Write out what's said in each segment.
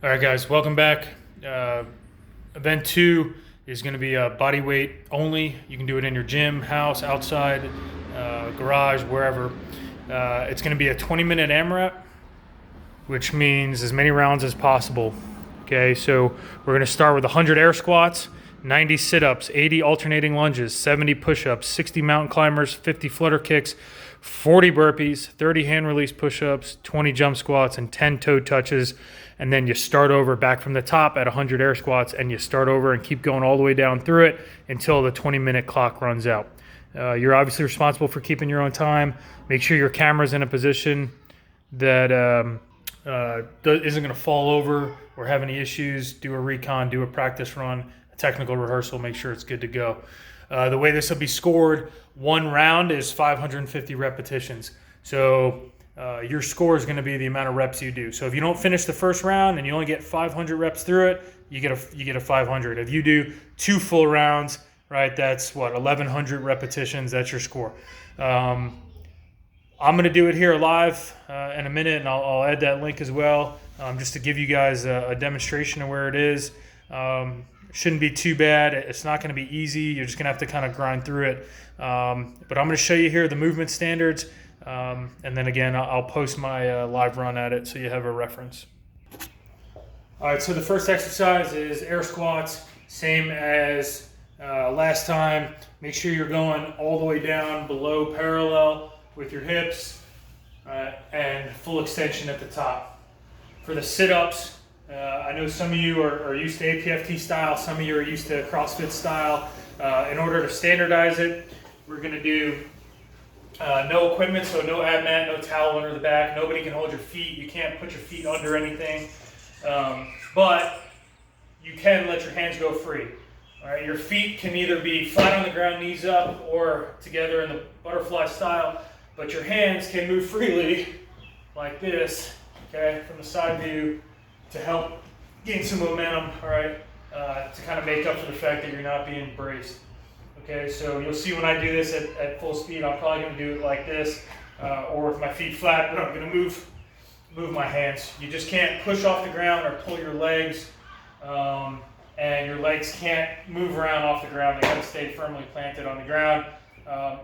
All right, guys, welcome back. Event 2 is going to be body weight only. You can do it in your gym, house, outside, garage, wherever. It's going to be a 20-minute AMRAP, which means as many rounds as possible. Okay, so we're going to start with 100 air squats, 90 sit-ups, 80 alternating lunges, 70 push-ups, 60 mountain climbers, 50 flutter kicks, 40 burpees, 30 hand release push-ups, 20 jump squats, and 10 toe touches. And then you start over back from the top at 100 air squats, and you start over and keep going all the way down through it until the 20-minute clock runs out. You're obviously responsible for keeping your own time. Make sure your camera's in a position that isn't going to fall over or have any issues. Do a recon, do a practice run, a technical rehearsal, make sure it's good to go. The way this will be scored, one round is 550 repetitions. So your score is going to be the amount of reps you do. So if you don't finish the first round and you only get 500 reps through it, you get a 500. If you do 2 full rounds, right, that's what, 1,100 repetitions. That's your score. I'm going to do it here live in a minute, and I'll add that link as well, just to give you guys a demonstration of where it is. Shouldn't be too bad. It's not going to be easy. You're just going to have to kind of grind through it. But I'm going to show you here the movement standards, and then again, I'll post my live run at it so you have a reference. All right, so the first exercise is air squats, same as last time. Make sure you're going all the way down below parallel with your hips and full extension at the top. For the sit-ups, I know some of you are used to APFT style, some of you are used to CrossFit style. In order to standardize it, we're going to do no equipment, so no ab mat, no towel under the back. Nobody can hold your feet. You can't put your feet under anything, but you can let your hands go free. All right, your feet can either be flat on the ground, knees up, or together in the butterfly style, but your hands can move freely like this, okay, from the side view, to help gain some momentum, all right, to kind of make up for the fact that you're not being braced. Okay, so you'll see when I do this at full speed, I'm probably going to do it like this, or with my feet flat, but I'm going to move my hands. You just can't push off the ground or pull your legs, and your legs can't move around off the ground. They got to stay firmly planted on the ground.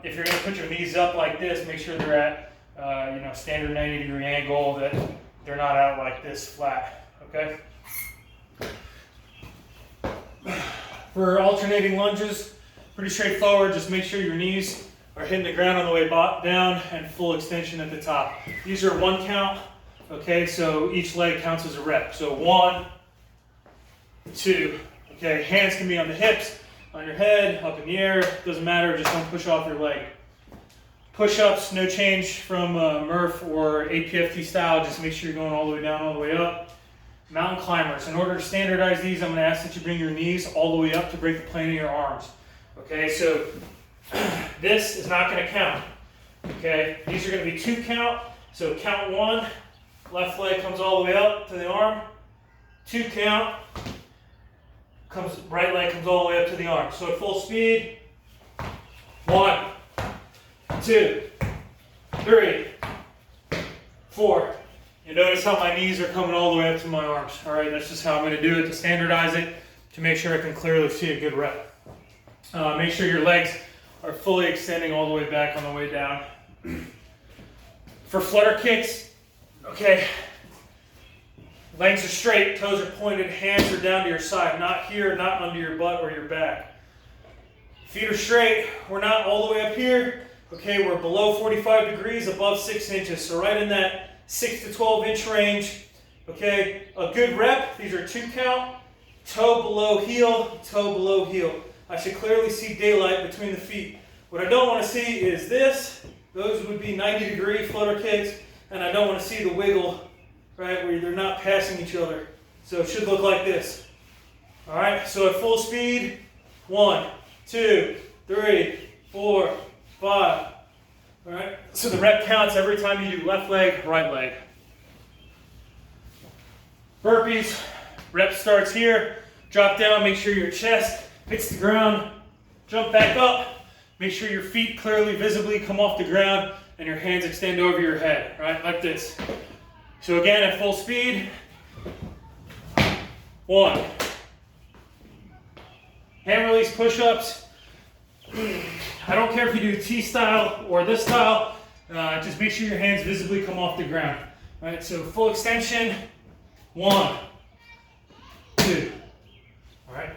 If you're going to put your knees up like this, make sure they're at standard 90-degree angle, that they're not out like this flat. Okay. For alternating lunges, pretty straightforward. Just make sure your knees are hitting the ground on the way down and full extension at the top. These are 1 count. Okay, so each leg counts as a rep. So 1, 2. Okay, hands can be on the hips, on your head, up in the air. Doesn't matter. Just don't push off your leg. Push-ups, no change from Murph or APFT style. Just make sure you're going all the way down, all the way up. Mountain climbers. In order to standardize these, I'm going to ask that you bring your knees all the way up to break the plane of your arms. Okay, so this is not going to count. Okay, these are going to be 2 count. So count 1, left leg comes all the way up to the arm. 2 count, right leg comes all the way up to the arm. So at full speed, 1, 2, 3, 4. You notice how my knees are coming all the way up to my arms. All right, that's just how I'm going to do it to standardize it, to make sure I can clearly see a good rep. Make sure your legs are fully extending all the way back on the way down. For flutter kicks, okay, legs are straight, toes are pointed, hands are down to your side, not here, not under your butt or your back. Feet are straight, we're not all the way up here. Okay, we're below 45 degrees, above 6 inches, so right in that 6 to 12 inch range. Okay, a good rep, these are 2 count, toe below heel, toe below heel. I should clearly see daylight between the feet. What I don't want to see is this. Those would be 90-degree flutter kicks, and I don't want to see the wiggle, right, where they're not passing each other. So it should look like this. All right, so at full speed, 1, 2, 3, 4, 5. All right, so the rep counts every time you do left leg, right leg. Burpees, rep starts here, drop down, make sure your chest hits the ground, jump back up, make sure your feet clearly, visibly come off the ground, and your hands extend over your head, right, like this. So again, at full speed, 1. Hand release push-ups. I don't care if you do T-style or this style. Just make sure your hands visibly come off the ground. All right, so full extension. 1, 2. All right.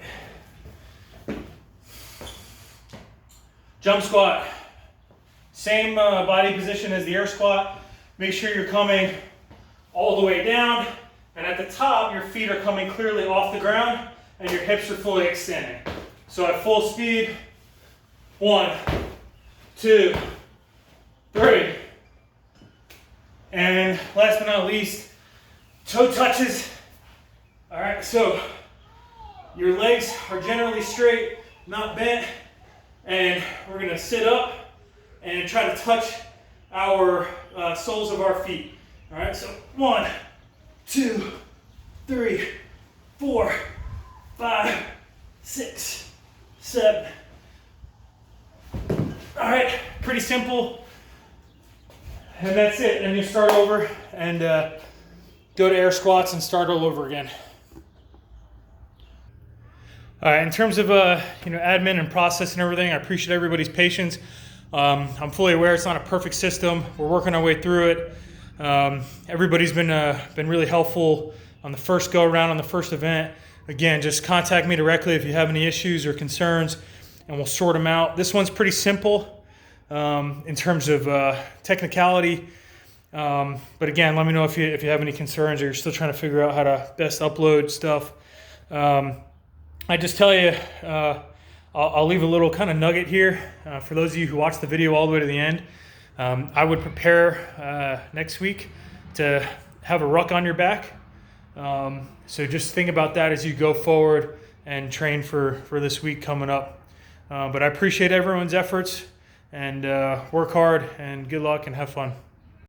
Jump squat. Same body position as the air squat. Make sure you're coming all the way down, and at the top, your feet are coming clearly off the ground, and your hips are fully extending. So at full speed, 1, 2, 3. And last but not least, toe touches. All right, so your legs are generally straight, not bent, and we're gonna sit up and try to touch our soles of our feet. All right, so 1, 2, 3, 4, 5, 6, 7. All right, pretty simple. And that's it. And you start over and go to air squats and start all over again. All right, in terms of admin and process and everything, I appreciate everybody's patience. I'm fully aware it's not a perfect system. We're working our way through it. Everybody's been really helpful on the first go around on the first event. Again, just contact me directly if you have any issues or concerns, and we'll sort them out. This one's pretty simple in terms of technicality. But again, let me know if you have any concerns or you're still trying to figure out how to best upload stuff. I just tell you, I'll leave a little kind of nugget here for those of you who watch the video all the way to the end. I would prepare next week to have a ruck on your back. So just think about that as you go forward and train for this week coming up. But I appreciate everyone's efforts, and work hard and good luck and have fun.